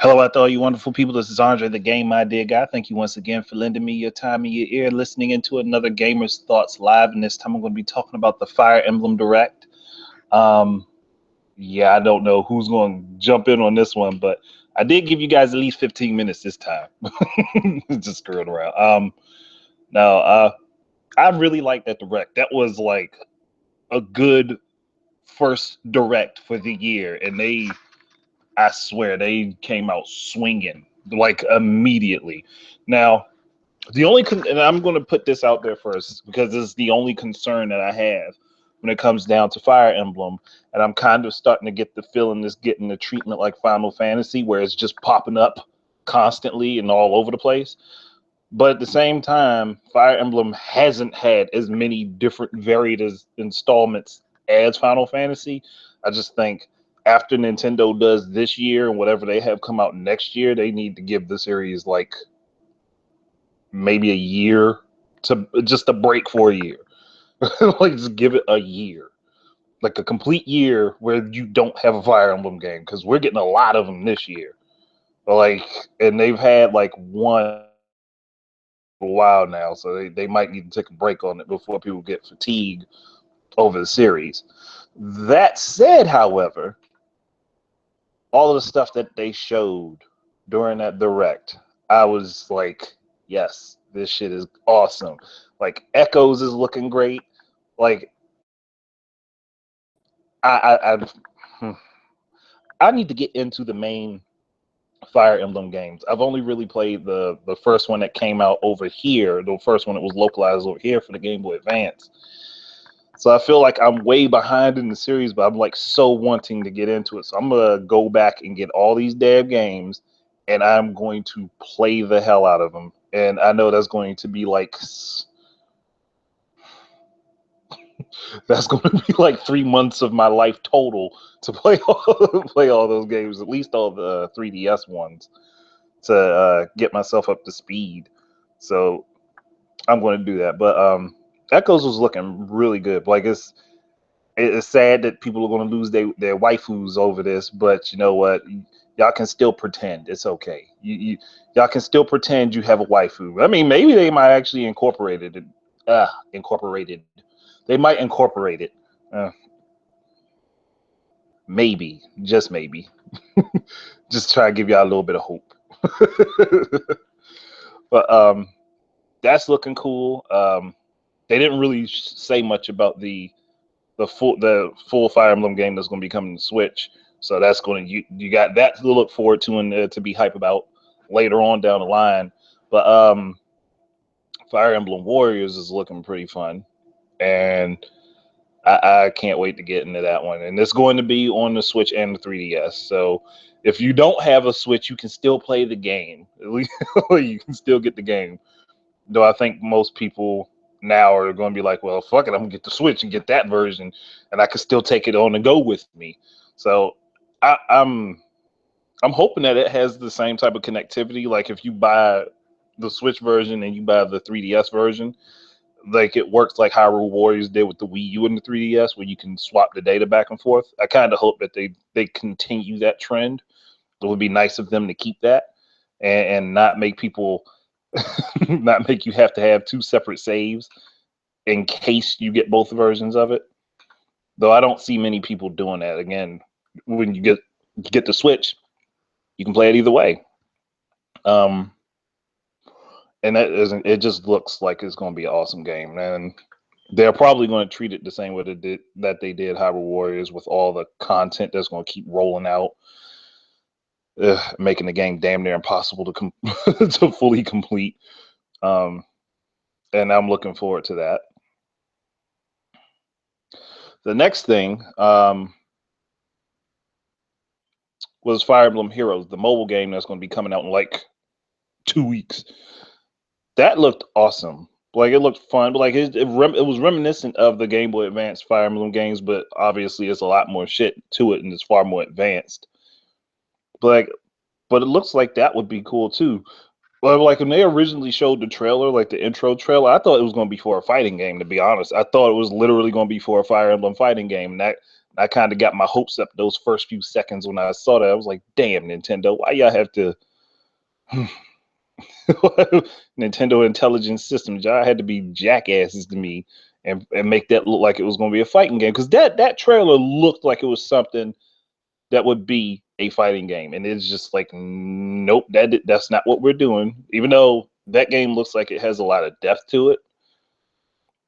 Hello out there, all you wonderful people. This is Andre, the Game Idea Guy. Thank you once again for lending me your time and your ear, listening into another Gamer's Thoughts Live. And this time I'm going to be talking about the Fire Emblem Direct. Um, yeah, I don't know who's going to jump in on this one, but I did give you guys at least 15 minutes this time. Just screwing around. Now, I really like that Direct. That was like a good first Direct for the year, and I swear they came out swinging like immediately. Now, and I'm going to put this out there first because this is the only concern that I have when it comes down to Fire Emblem, and I'm kind of starting to get the feeling this getting the treatment like Final Fantasy, where it's just popping up constantly and all over the place. But at the same time, Fire Emblem hasn't had as many different varied installments as Final Fantasy. I just think after Nintendo does this year and whatever they have come out next year, they need to give the series like maybe a year to just a break for a year. Like just give it a year. Like a complete year where you don't have a Fire Emblem game because we're getting a lot of them this year. Like, and they've had like one for a while now, so they might need to take a break on it before people get fatigued over the series. That said, however, all of the stuff that they showed during that direct, I was like, yes, this shit is awesome. Like Echoes is looking great. Like I I need to get into the main Fire Emblem games. I've only really played the first one that came out over here, the first one that was localized over here for the Game Boy Advance. So I feel like I'm way behind in the series, but I'm like so wanting to get into it. So I'm gonna go back and get all these damn games, and I'm going to play the hell out of them. And I know that's going to be like that's going to be like 3 months of my life total to play play all those games, at least all the 3DS ones, to get myself up to speed. So I'm going to do that. But Echoes was looking really good. Like it's sad that people are going to lose their waifus over this, but you know what? Y'all can still pretend it's okay. Y'all can still pretend you have a waifu. I mean, maybe they might actually incorporate it. Incorporated. They might incorporate it. Uh, maybe, just maybe. Just try to give y'all a little bit of hope. But that's looking cool. They didn't really say much about the full Fire Emblem game that's going to be coming to Switch. So that's going to you got that to look forward to and to be hype about later on down the line. But Fire Emblem Warriors is looking pretty fun, and I can't wait to get into that one. And it's going to be on the Switch and the 3DS. So if you don't have a Switch, you can still play the game. At least you can still get the game. Though I think most people now are going to be like, well, fuck it, I'm gonna get the Switch and get that version, and I can still take it on the go with me. So I'm hoping that it has the same type of connectivity. Like if you buy the Switch version and you buy the 3DS version, like it works like Hyrule Warriors did with the Wii U and the 3DS, where you can swap the data back and forth. I kind of hope that they continue that trend. It would be nice of them to keep that and not make people not make you have to have two separate saves in case you get both versions of it. Though I don't see many people doing that. Again, when you get the Switch, you can play it either way. Um, and that isn't. It just looks like it's going to be an awesome game, and they're probably going to treat it the same way they did Hyrule Warriors with all the content that's going to keep rolling out, making the game damn near impossible to fully complete. Um, and I'm looking forward to that. The next thing was Fire Emblem Heroes, the mobile game that's going to be coming out in like 2 weeks. That looked awesome. Like it looked fun, but like it was reminiscent of the Game Boy Advance Fire Emblem games, but obviously it's a lot more shit to it and it's far more advanced. But like, but it looks like that would be cool too. Well, like when they originally showed the trailer, like the intro trailer, I thought it was going to be for a fighting game. To be honest, I thought it was literally going to be for a Fire Emblem fighting game. And I kind of got my hopes up those first few seconds when I saw that. I was like, damn, Nintendo, why y'all have to Nintendo Intelligence Systems, y'all had to be jackasses to me and make that look like it was going to be a fighting game, because that trailer looked like it was something that would be a fighting game, and it's just like, nope, that's not what we're doing. Even though that game looks like it has a lot of depth to it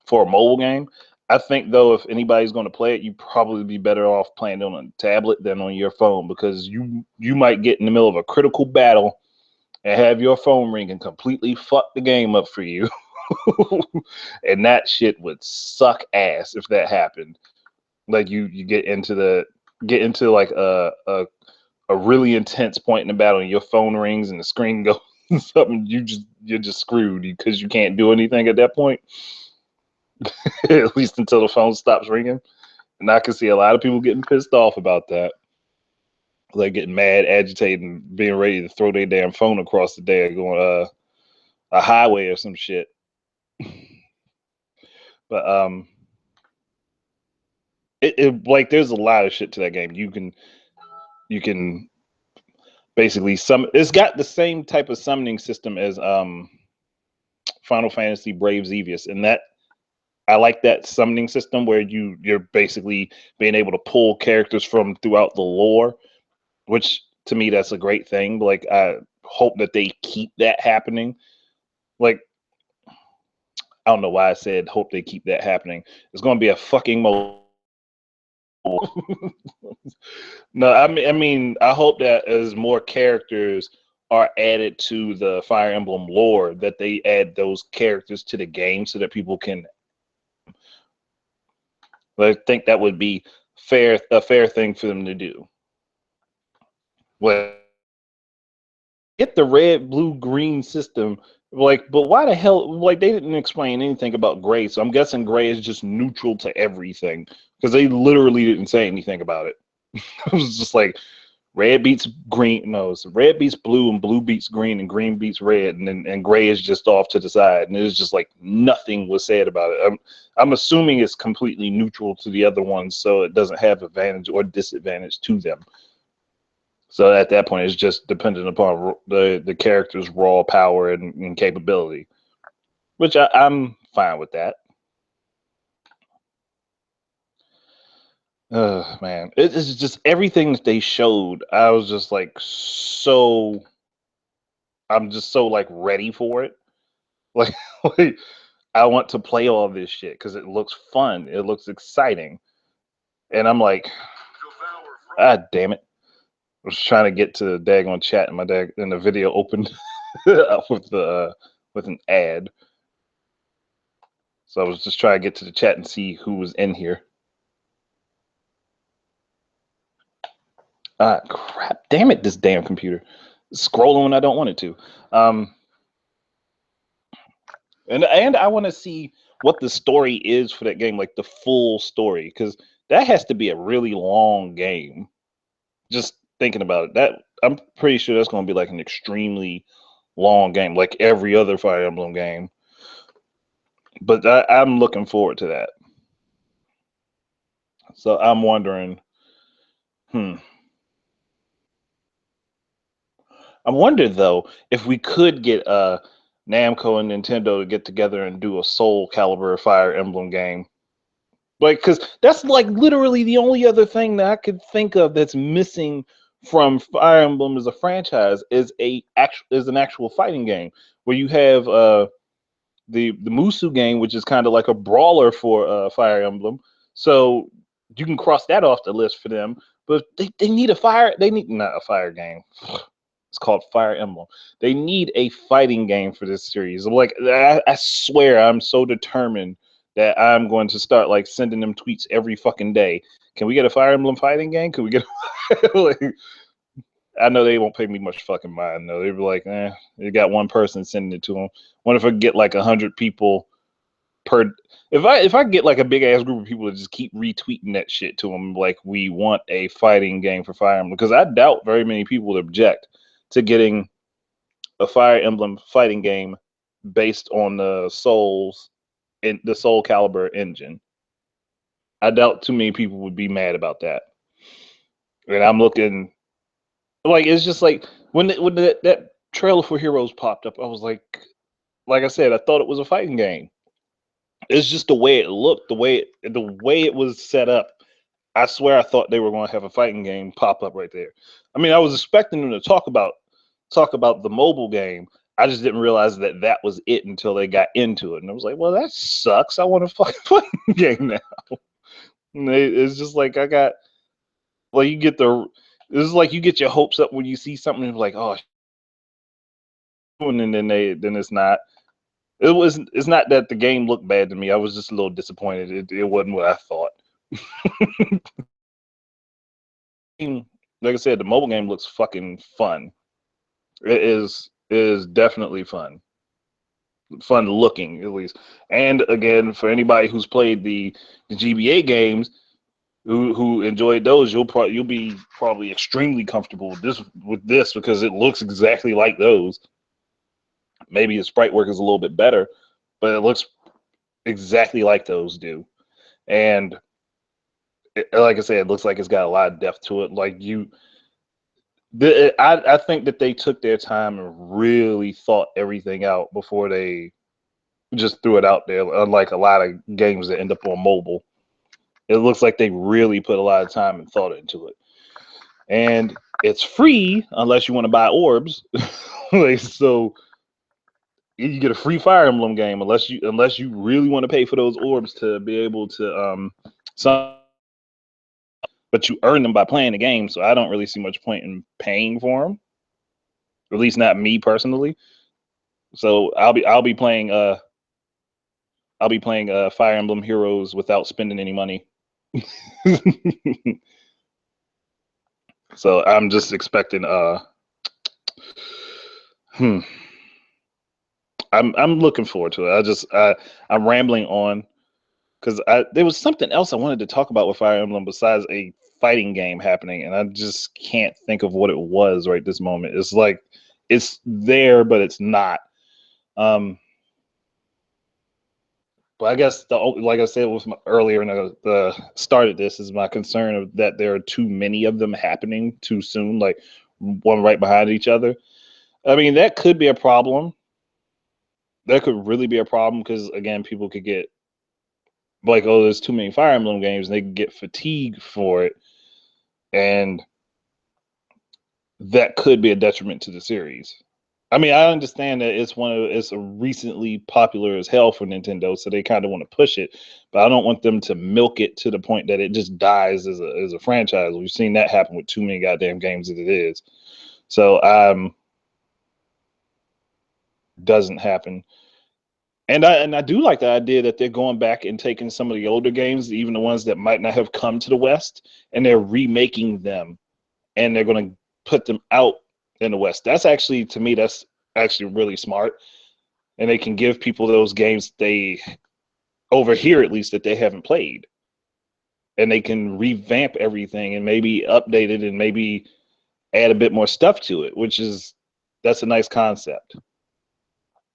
for a mobile game, I think though if anybody's going to play it, you probably be better off playing it on a tablet than on your phone, because you might get in the middle of a critical battle and have your phone ring and completely fuck the game up for you. And that shit would suck ass if that happened. Like you get into like a really intense point in the battle and your phone rings and the screen goes something, you're just screwed because you can't do anything at that point. At least until the phone stops ringing. And I can see a lot of people getting pissed off about that. Like getting mad, agitated, and being ready to throw their damn phone across the day going a highway or some shit. But it like there's a lot of shit to that game. You can basically it's got the same type of summoning system as Final Fantasy Brave Xevious, and that I like that summoning system where you're basically being able to pull characters from throughout the lore, which to me that's a great thing. Like I hope that they keep that happening. Like I don't know why I said hope they keep that happening. It's going to be a fucking no, I mean, I hope that as more characters are added to the Fire Emblem lore, that they add those characters to the game so that people can. I think that would be a fair thing for them to do. Like, get the red, blue, green system. Like, but why the hell? Like, they didn't explain anything about gray, so I'm guessing gray is just neutral to everything because they literally didn't say anything about it. It was just like red beats green. No, it's red beats blue and blue beats green and green beats red, and gray is just off to the side. And it's just like nothing was said about it. I'm assuming it's completely neutral to the other ones, so it doesn't have advantage or disadvantage to them. So at that point, it's just dependent upon the character's raw power and capability, which I'm fine with that. Man, it's just everything that they showed. I was just like so. I'm just so like ready for it. Like, like I want to play all this shit because it looks fun. It looks exciting, and I'm like, ah, damn it! I was trying to get to the daggone chat, and and the video opened with an ad. So I was just trying to get to the chat and see who was in here. Ah, crap! Damn it! This damn computer scrolling when I don't want it to. Um, and I want to see what the story is for that game, like the full story, because that has to be a really long game. Just thinking about it, that I'm pretty sure that's going to be like an extremely long game, like every other Fire Emblem game. But I'm looking forward to that. So I'm wondering, hmm. I wonder though if we could get Namco and Nintendo to get together and do a Soul Calibur Fire Emblem game. Like, because that's like literally the only other thing that I could think of that's missing from Fire Emblem as a franchise is an actual fighting game where you have the Musu game, which is kind of like a brawler for Fire Emblem. So you can cross that off the list for them. But they need they need not a fire game. It's called Fire Emblem. They need a fighting game for this series. Like I swear, I'm so determined that I'm going to start like sending them tweets every fucking day. Can we get a Fire Emblem fighting game? Can we get? Like, I know they won't pay me much fucking mind though. They'd be like, they got one person sending it to them. What if I get like 100 people per? If I get like a big ass group of people to just keep retweeting that shit to them, like we want a fighting game for Fire Emblem, because I doubt very many people would object to getting a Fire Emblem fighting game based on the Soul Calibur engine. I doubt too many people would be mad about that. And I'm looking like it's just like when that trailer for Heroes popped up, I was like I said, I thought it was a fighting game. It's just the way it looked, the way it was set up. I swear I thought they were going to have a fighting game pop up right there. I mean, I was expecting them to talk about the mobile game. I just didn't realize that that was it until they got into it, and I was like, "Well, that sucks. I want a fucking fighting game now." It's just like I got, well, you get the, this is like you get your hopes up when you see something and like, oh, and then it's not. It's not that the game looked bad to me. I was just a little disappointed. It wasn't what I thought. Like I said, the mobile game looks fucking fun. It is definitely fun looking at least. And again, for anybody who's played the GBA games, who enjoyed those, you'll be probably extremely comfortable with this because it looks exactly like those. Maybe the sprite work is a little bit better, but it looks exactly like those do. And like I said, it looks like it's got a lot of depth to it. I think that they took their time and really thought everything out before they just threw it out there. Unlike a lot of games that end up on mobile, it looks like they really put a lot of time and thought into it. And it's free unless you want to buy orbs. So you get a free Fire Emblem game unless you really want to pay for those orbs to be able to some, but you earn them by playing the game. So I don't really see much point in paying for them. At least not me personally. So I'll be playing Fire Emblem Heroes without spending any money. So I'm just expecting hmm, I'm looking forward to it. I'm rambling on because there was something else I wanted to talk about with Fire Emblem besides a fighting game happening, and I just can't think of what it was right this moment. It's like it's there, but it's not. Um, but I guess like I said earlier in the start of this is my concern of that there are too many of them happening too soon, like one right behind each other. I mean, that could be a problem. That could really be a problem because again, people could get like, oh, there's too many Fire Emblem games, and they could get fatigued for it, and that could be a detriment to the series. I mean, I understand that it's a recently popular as hell for Nintendo, so they kind of want to push it, but I don't want them to milk it to the point that it just dies as a franchise. We've seen that happen with too many goddamn games as it is. So doesn't happen. And I do like the idea that they're going back and taking some of the older games, even the ones that might not have come to the West, and they're remaking them, and they're going to put them out in the West. That's actually, to me, that's actually really smart, and they can give people those games they over here at least that they haven't played, and they can revamp everything and maybe update it and maybe add a bit more stuff to it, that's a nice concept.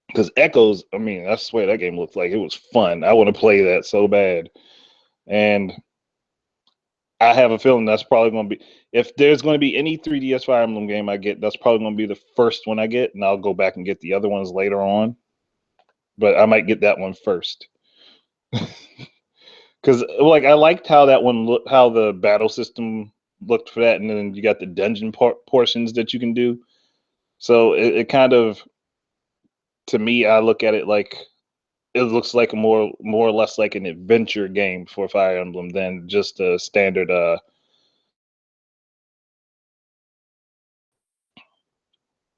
Because Echoes, I mean, I swear that game looked like it was fun. I want to play that so bad. And I have a feeling that's probably going to be, if there's going to be any 3DS Fire Emblem game I get, that's probably going to be the first one I get, and I'll go back and get the other ones later on. But I might get that one first. Because like I liked how that one looked, how the battle system looked for that, and then you got the dungeon portions that you can do. So it kind of, to me, I look at it like it looks like a more or less like an adventure game for Fire Emblem than just a standard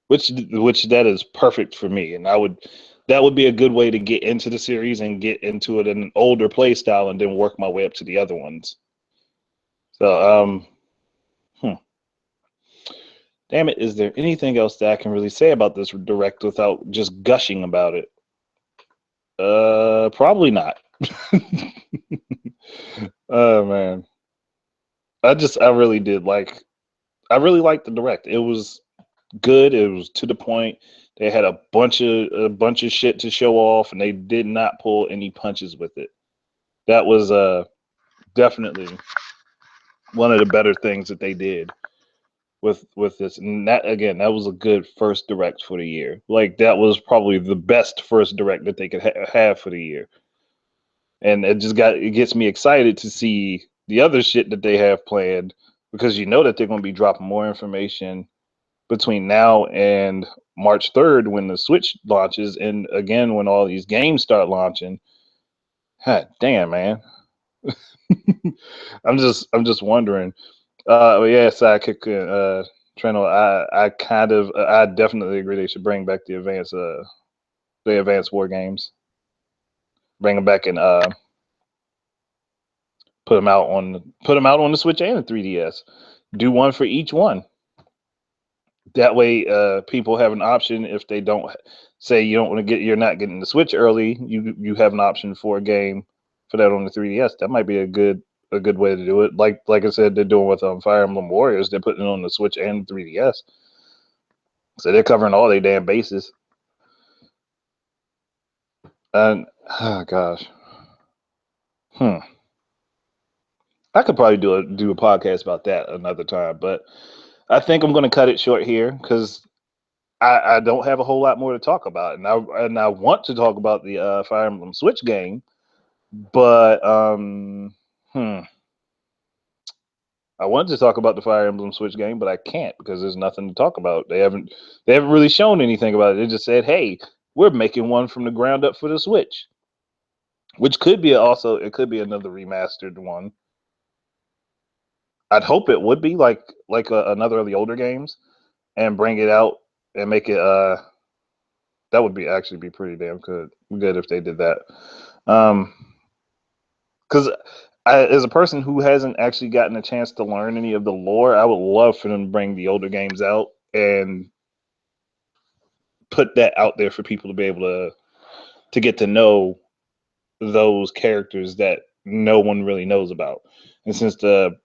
which that is perfect for me, and that would be a good way to get into the series and get into it in an older play style and then work my way up to the other ones. So hmm. Damn it, is there anything else that I can really say about this direct without just gushing about it? Probably not. Oh man. I really did like, I really liked the direct. It was good. It was to the point. They had a bunch of shit to show off, and they did not pull any punches with it. That was Definitely one of the better things that they did with this. And that again, that was a good first direct for the year. Like that was probably the best first direct that they could have for the year. And it gets me excited to see the other shit that they have planned because you know that they're going to be dropping more information between now and March 3rd when the Switch launches, and again when all these games start launching. God damn, man. I'm just wondering. Yeah, sidekick. Treno. I definitely agree they should bring back the advanced war games. Bring them back and put them out on the Switch and the 3DS. Do one for each one. That way, people have an option if they don't say you don't want to you're not getting the Switch early. You have an option for a game for that on the 3DS. That might be a good way to do it. Like I said, they're doing with Fire Emblem Warriors. They're putting it on the Switch and 3DS, so they're covering all their damn bases. And oh gosh, hmm. I could probably do a podcast about that another time, but I think I'm going to cut it short here because I don't have a whole lot more to talk about, and I want to talk about the Fire Emblem Switch game, but I wanted to talk about the Fire Emblem Switch game, but I can't because there's nothing to talk about. They haven't really shown anything about it. They just said, "Hey, we're making one from the ground up for the Switch," which could be it could be another remastered one. I'd hope it would be like another of the older games and bring it out and make it that would be actually be pretty damn good if they did that. Because as a person who hasn't actually gotten a chance to learn any of the lore, I would love for them to bring the older games out and put that out there for people to be able to get to know those characters that no one really knows about. And since the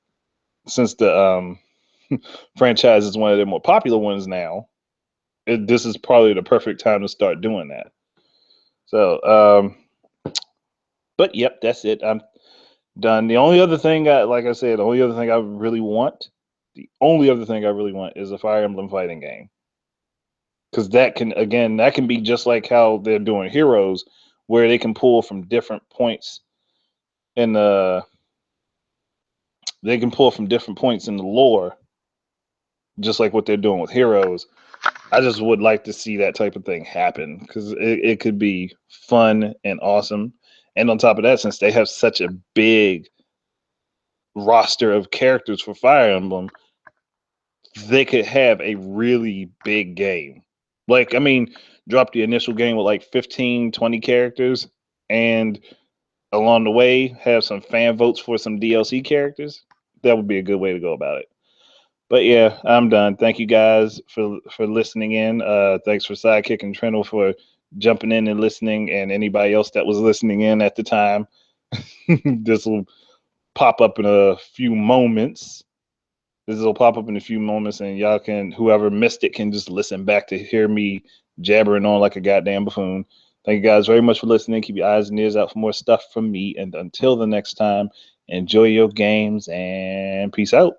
franchise is one of the more popular ones now, this is probably the perfect time to start doing that. So, but yep, that's it. I'm done. The only other thing, like I said, the only other thing I really want is a Fire Emblem fighting game. Because that can be just like how they're doing Heroes, where they can pull from different points in the lore, just like what they're doing with Heroes. I just would like to see that type of thing happen because it could be fun and awesome. And on top of that, since they have such a big roster of characters for Fire Emblem, they could have a really big game. Like, I mean, drop the initial game with like 15, 20 characters, and along the way, have some fan votes for some DLC characters. That would be a good way to go about it. But yeah, I'm done. Thank you guys for listening in. Thanks for Sidekick and Trennel for jumping in and listening, and anybody else that was listening in at the time. This will pop up in a few moments. This will pop up in a few moments, and y'all can, whoever missed it, can just listen back to hear me jabbering on like a goddamn buffoon. Thank you guys very much for listening. Keep your eyes and ears out for more stuff from me. And until the next time, enjoy your games and peace out.